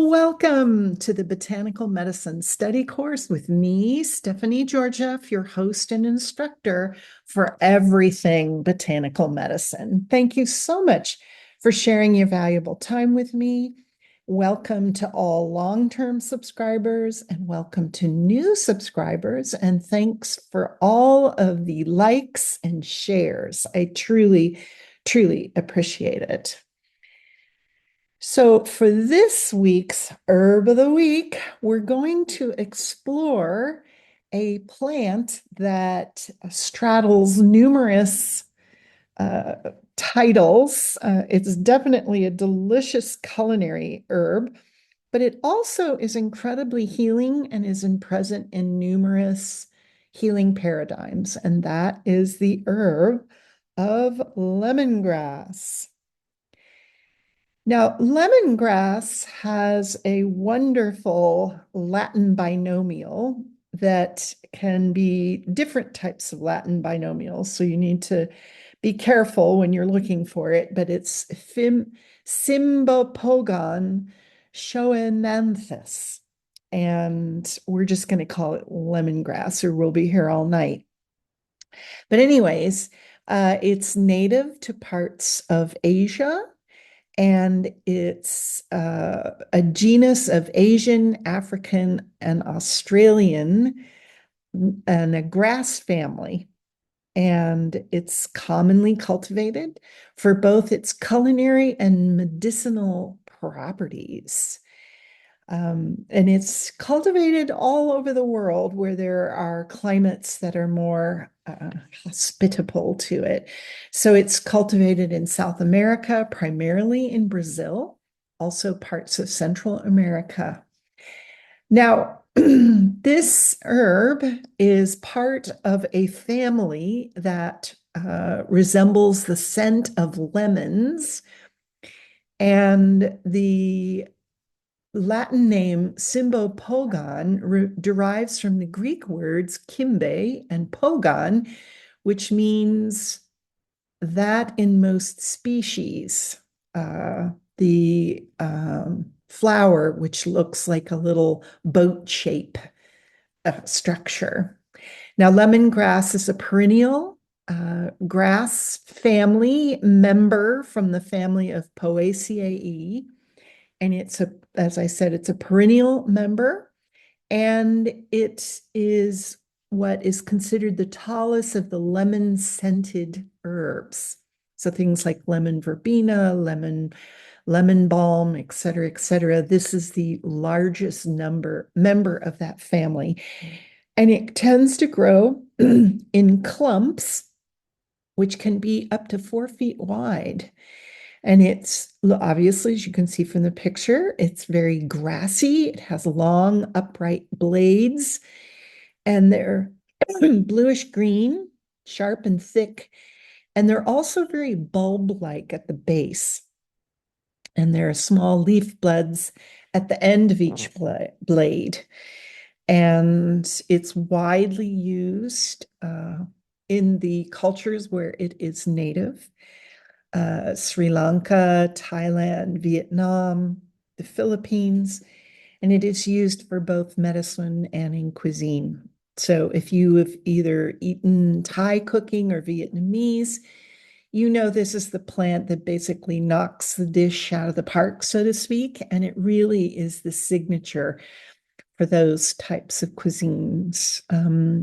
Welcome to the Botanical Medicine Study Course with me, Stephanie Georgieff, your host and instructor for everything botanical medicine. Thank you so much for sharing your valuable time with me. Welcome to all long-term subscribers and welcome to new subscribers. And thanks for all of the likes and shares. I truly, truly appreciate it. So, for this week's Herb of the Week, we're going to explore a plant that straddles numerous uh, titles. It's definitely a delicious culinary herb, but it also is incredibly healing and is present in numerous healing paradigms, and that is the herb of lemongrass. Now, lemongrass has a wonderful Latin binomial that can be different types of Latin binomials. So you need to be careful when you're looking for it, but it's Cymbopogon schoenanthus. And we're just going to call it lemongrass, or we'll be here all night. But anyways, it's native to parts of Asia, and it's a genus of Asian, African, and Australian, and a grass family. And it's commonly cultivated for both its culinary and medicinal properties. And it's cultivated all over the world where there are climates that are more hospitable to it. So it's cultivated in South America, primarily in Brazil, also parts of Central America. Now, this herb is part of a family that resembles the scent of lemons, and the Latin name Cymbopogon derives from the Greek words kimbe and pogon, which means that in most species, the flower, which looks like a little boat shape structure. Now, lemongrass is a perennial grass family member from the family of Poaceae. And as I said, it's a perennial member, and it is what is considered the tallest of the lemon-scented herbs. So things like lemon verbena, lemon balm, et cetera, et cetera. This is the largest member of that family. And it tends to grow in clumps, which can be up to 4 feet wide. And it's obviously, as you can see from the picture, it's very grassy. It has long, upright blades, and they're bluish green, sharp and thick. And they're also very bulb-like at the base. And there are small leaf buds at the end of each blade. And it's widely used in the cultures where it is native. Sri Lanka, Thailand, Vietnam, the Philippines, and it is used for both medicine and in cuisine. So if you have either eaten Thai cooking or Vietnamese, you know this is the plant that basically knocks the dish out of the park, so to speak, and it really is the signature for those types of cuisines.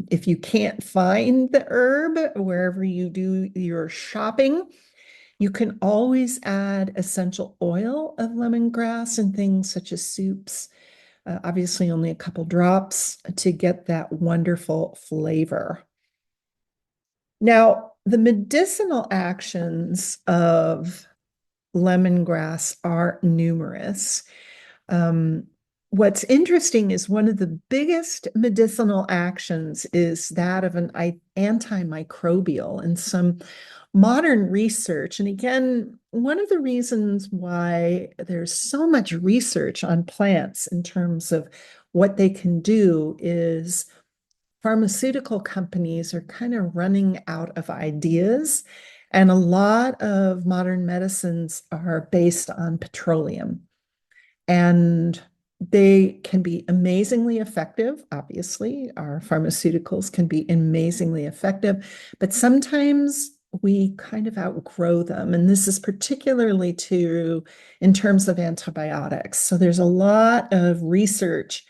If you can't find the herb wherever you do your shopping, you can always add essential oil of lemongrass in things such as soups, obviously only a couple drops to get that wonderful flavor. Now, the medicinal actions of lemongrass are numerous. What's interesting is one of the biggest medicinal actions is that of an antimicrobial, and some modern research. And again, one of the reasons why there's so much research on plants in terms of what they can do is pharmaceutical companies are kind of running out of ideas. And a lot of modern medicines are based on petroleum. And they can be amazingly effective. Obviously, our pharmaceuticals can be amazingly effective, but sometimes we kind of outgrow them. And this is particularly true in terms of antibiotics. So there's a lot of research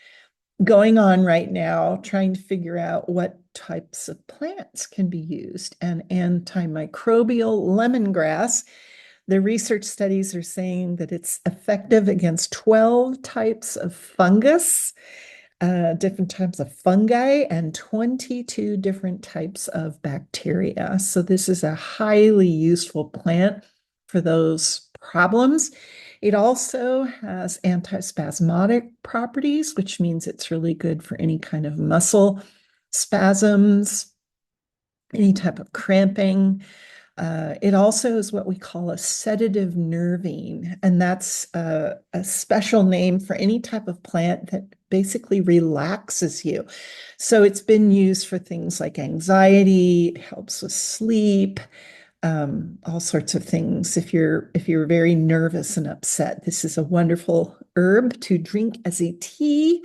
going on right now trying to figure out what types of plants can be used. And antimicrobial lemongrass, the research studies are saying that it's effective against 12 types of fungus, different types of fungi, and 22 different types of bacteria. So this is a highly useful plant for those problems. It also has antispasmodic properties, which means it's really good for any kind of muscle spasms, any type of cramping. It also is what we call a sedative nervine, and that's a special name for any type of plant that basically relaxes you. So it's been used for things like anxiety, it helps with sleep, all sorts of things. If you're very nervous and upset, this is a wonderful herb to drink as a tea.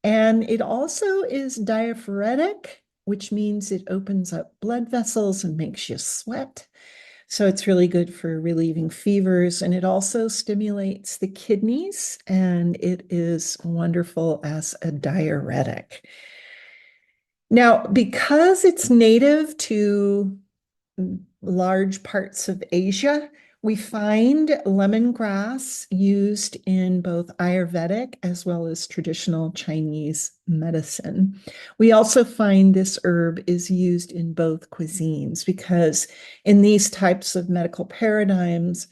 And it also is diaphoretic, which means it opens up blood vessels and makes you sweat. So it's really good for relieving fevers, and it also stimulates the kidneys, and it is wonderful as a diuretic. Now, because it's native to large parts of Asia, we find lemongrass used in both Ayurvedic as well as traditional Chinese medicine. We also find this herb is used in both cuisines because in these types of medical paradigms,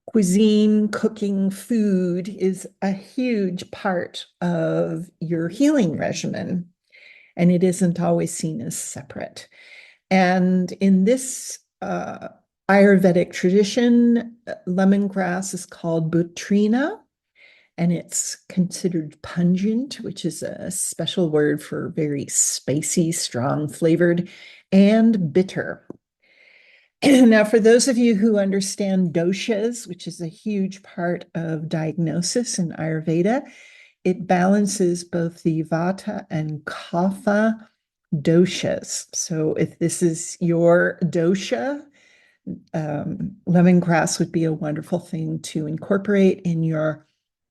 cuisine, cooking, food is a huge part of your healing regimen, and it isn't always seen as separate. And in this Ayurvedic tradition, lemongrass is called butrina, and it's considered pungent, which is a special word for very spicy, strong flavored, and bitter. Now, for those of you who understand doshas, which is a huge part of diagnosis in Ayurveda, it balances both the vata and kapha doshas. So if this is your dosha, lemongrass would be a wonderful thing to incorporate in your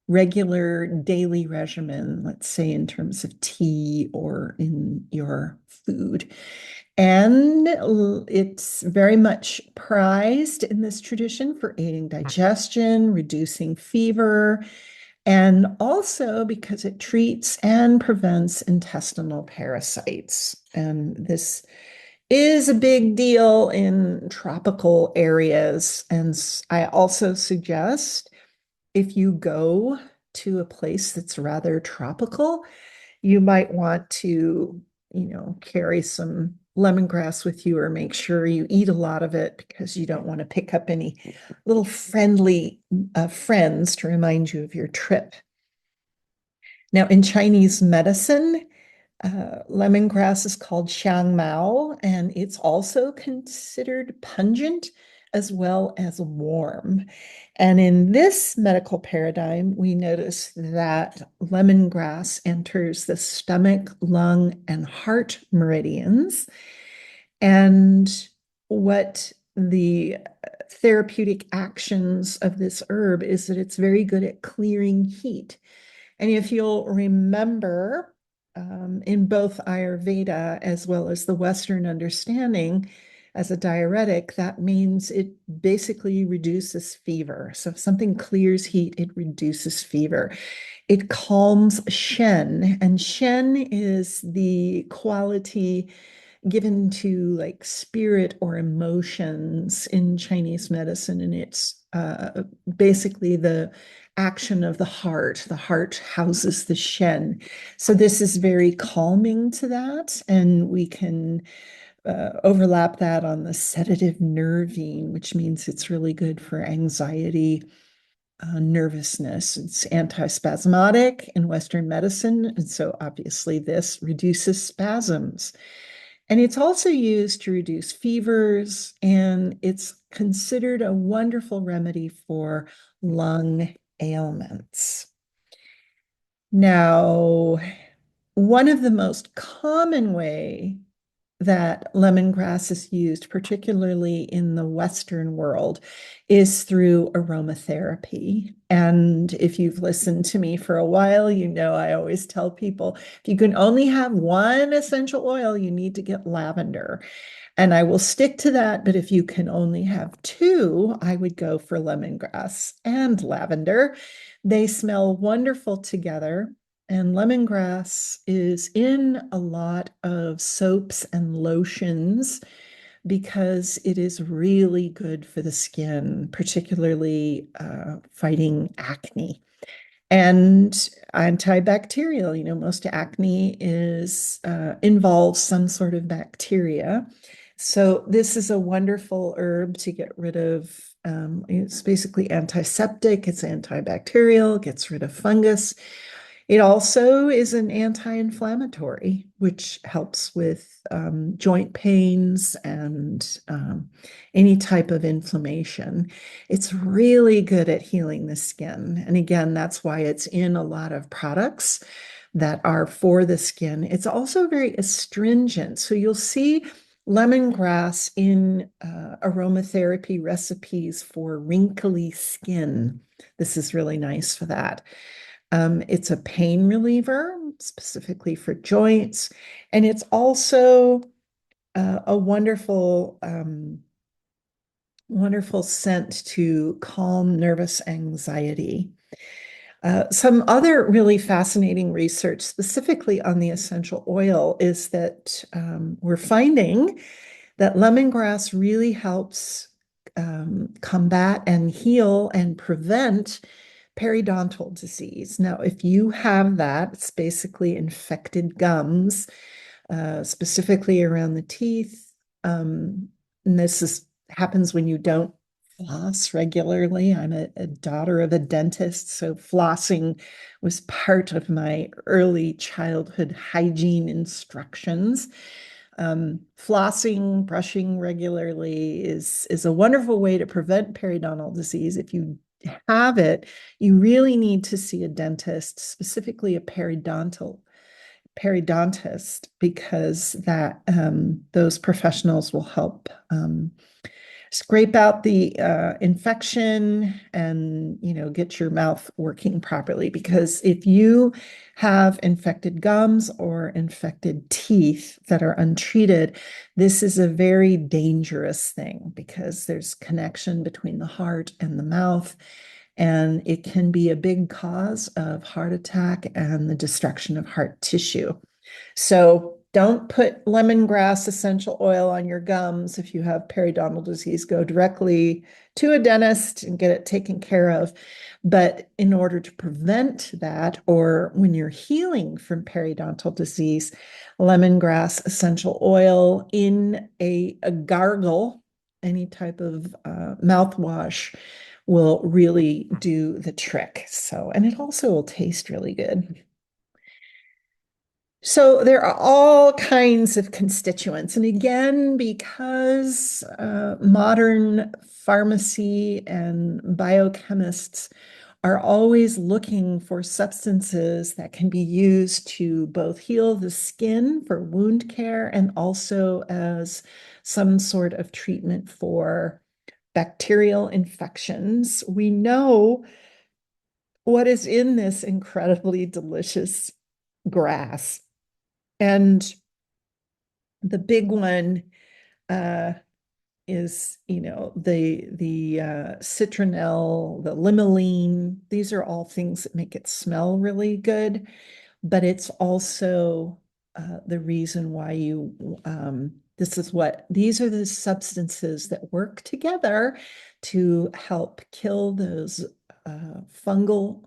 regular daily regimen, let's say in terms of tea or in your food. And it's very much prized in this tradition for aiding digestion, reducing fever, and also because it treats and prevents intestinal parasites. And this is a big deal in tropical areas. And I also suggest if you go to a place that's rather tropical, you might want to, carry some lemongrass with you or make sure you eat a lot of it because you don't want to pick up any little friendly friends to remind you of your trip. Now, in Chinese medicine, lemongrass is called xiang mao, and it's also considered pungent as well as warm. And in this medical paradigm, we notice that lemongrass enters the stomach, lung, and heart meridians. And what the therapeutic actions of this herb is that it's very good at clearing heat. And if you'll remember, in both Ayurveda as well as the Western understanding, as a diuretic, that means it basically reduces fever. So if something clears heat, it reduces fever. It calms Shen, and Shen is the quality given to like spirit or emotions in Chinese medicine, and it's basically the action of the heart. The heart houses the Shen. So this is very calming to that, and we can overlap that on the sedative nervine, which means it's really good for anxiety, nervousness. It's antispasmodic in Western medicine, and so obviously this reduces spasms. And it's also used to reduce fevers, and it's considered a wonderful remedy for lung ailments. Now, one of the most common way that lemongrass is used, particularly in the Western world, is through aromatherapy. And if you've listened to me for a while, you know I always tell people if you can only have one essential oil, you need to get lavender. And I will stick to that, but if you can only have two, I would go for lemongrass and lavender. They smell wonderful together. And lemongrass is in a lot of soaps and lotions because it is really good for the skin, particularly fighting acne. And antibacterial, most acne is involves some sort of bacteria. So this is a wonderful herb to get rid of. It's basically antiseptic, it's antibacterial, gets rid of fungus. It also is an anti-inflammatory, which helps with joint pains and any type of inflammation. It's really good at healing the skin. And again, that's why it's in a lot of products that are for the skin. It's also very astringent. So you'll see lemongrass in aromatherapy recipes for wrinkly skin. This is really nice for that. It's a pain reliever, specifically for joints, and it's also a wonderful scent to calm nervous anxiety. Some other really fascinating research, specifically on the essential oil, is that we're finding that lemongrass really helps combat and heal and prevent periodontal disease. Now, if you have that, it's basically infected gums, specifically around the teeth. And happens when you don't floss regularly. I'm a daughter of a dentist, so flossing was part of my early childhood hygiene instructions. Flossing, brushing regularly is a wonderful way to prevent periodontal disease. If you have it, you really need to see a dentist, specifically a periodontist, because those professionals will help scrape out the infection and get your mouth working properly. Because if you have infected gums or infected teeth that are untreated, this is a very dangerous thing because there's connection between the heart and the mouth. And it can be a big cause of heart attack and the destruction of heart tissue. So don't put lemongrass essential oil on your gums if you have periodontal disease. Go directly to a dentist and get it taken care of. But in order to prevent that, or when you're healing from periodontal disease, lemongrass essential oil in a gargle, any type of mouthwash, will really do the trick. So, and it also will taste really good. So there are all kinds of constituents. And again, because modern pharmacy and biochemists are always looking for substances that can be used to both heal the skin for wound care and also as some sort of treatment for bacterial infections, we know what is in this incredibly delicious grass. And the big one uh, is, the citronelle, the limonene. These are all things that make it smell really good, but it's also the reason why these are the substances that work together to help kill those fungal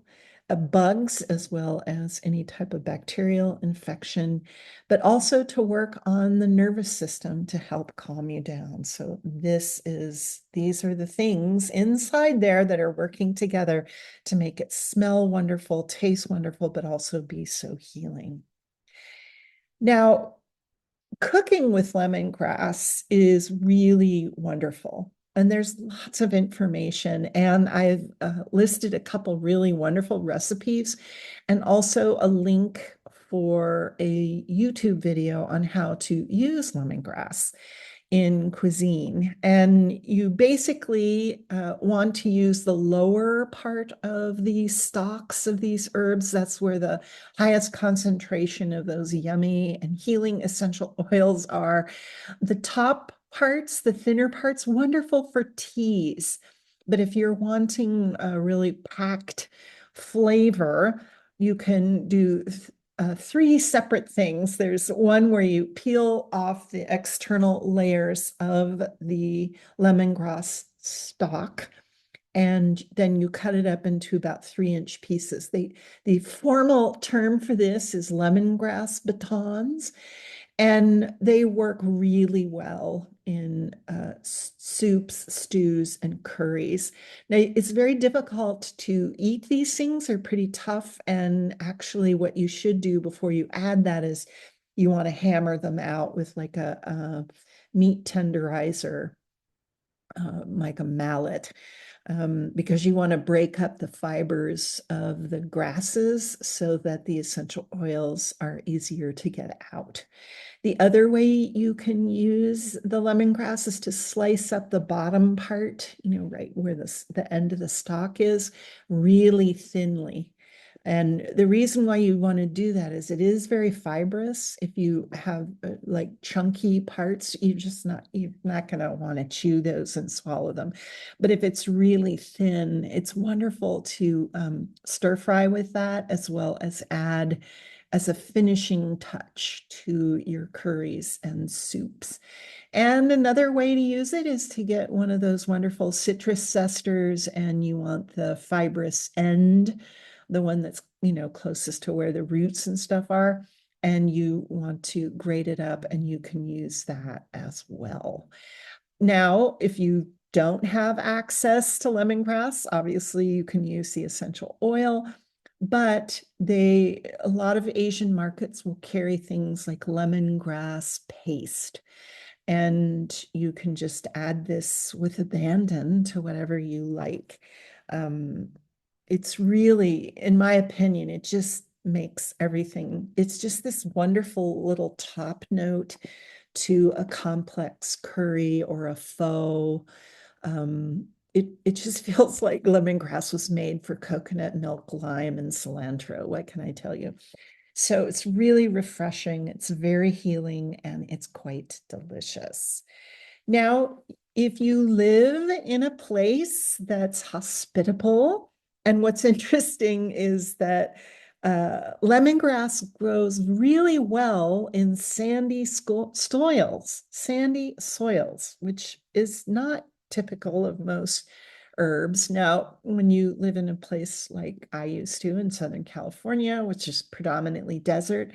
bugs as well as any type of bacterial infection, but also to work on the nervous system to help calm you down. So these are the things inside there that are working together to make it smell wonderful, taste wonderful, but also be so healing. Now, cooking with lemongrass is really wonderful. And there's lots of information. And I've listed a couple really wonderful recipes and also a link for a YouTube video on how to use lemongrass in cuisine. And you basically want to use the lower part of the stalks of these herbs. That's where the highest concentration of those yummy and healing essential oils are. The top parts, the thinner parts, wonderful for teas. But if you're wanting a really packed flavor, you can do three separate things. There's one where you peel off the external layers of the lemongrass stalk, and then you cut it up into about 3-inch pieces. The formal term for this is lemongrass batons, and they work really well in soups, stews, and curries. Now, it's very difficult to eat these things. They're pretty tough. And actually, what you should do before you add that is you want to hammer them out with like a meat tenderizer, like a mallet, because you want to break up the fibers of the grasses so that the essential oils are easier to get out. The other way you can use the lemongrass is to slice up the bottom part, right where the end of the stalk is, really thinly. And the reason why you want to do that is it is very fibrous. If you have like chunky parts, you're not going to want to chew those and swallow them. But if it's really thin, it's wonderful to stir fry with that, as well as add as a finishing touch to your curries and soups. And another way to use it is to get one of those wonderful citrus zesters, and you want the fibrous end, the one that's, closest to where the roots and stuff are. And you want to grate it up, and you can use that as well. Now, if you don't have access to lemongrass, obviously you can use the essential oil, but a lot of Asian markets will carry things like lemongrass paste. And you can just add this with abandon to whatever you like. It's really, in my opinion, it just makes everything, it's just this wonderful little top note to a complex curry or a pho. It just feels like lemongrass was made for coconut milk, lime, and cilantro. What can I tell you? So it's really refreshing, it's very healing, and it's quite delicious. Now, if you live in a place that's hospitable, and what's interesting is that lemongrass grows really well in sandy soils, which is not typical of most herbs. Now, when you live in a place like I used to in Southern California, which is predominantly desert,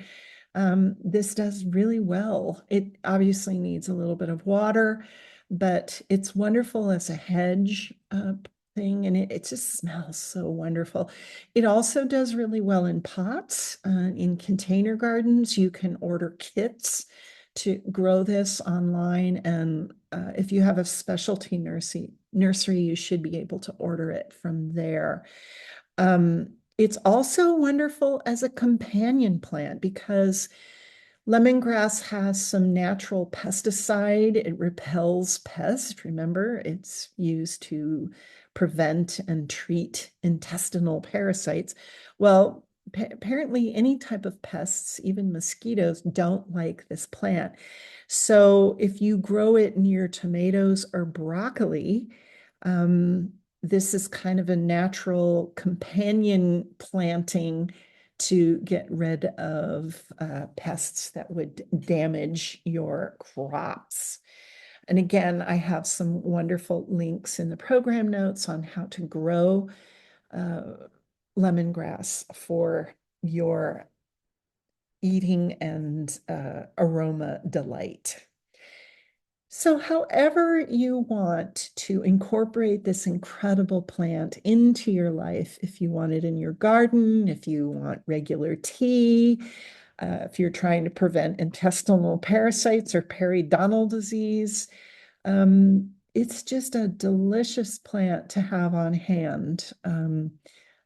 this does really well. It obviously needs a little bit of water, but it's wonderful as a hedge thing, and it just smells so wonderful. It also does really well in pots, in container gardens. You can order kits to grow this online, and if you have a specialty nursery, you should be able to order it from there. It's also wonderful as a companion plant because lemongrass has some natural pesticide. It repels pests. Remember, it's used to prevent and treat intestinal parasites. Well, apparently any type of pests, even mosquitoes, don't like this plant. So if you grow it near tomatoes or broccoli, this is kind of a natural companion planting to get rid of pests that would damage your crops. And again, I have some wonderful links in the program notes on how to grow lemongrass for your eating and aroma delight. So however you want to incorporate this incredible plant into your life, if you want it in your garden, if you want regular tea, if you're trying to prevent intestinal parasites or periodontal disease, it's just a delicious plant to have on hand.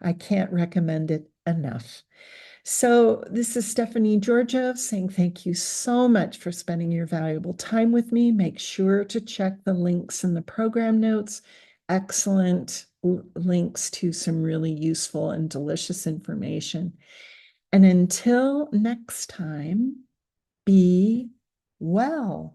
I can't recommend it enough. So this is Stephanie Georgiev saying thank you so much for spending your valuable time with me. Make sure to check the links in the program notes. Excellent links to some really useful and delicious information. And until next time, be well.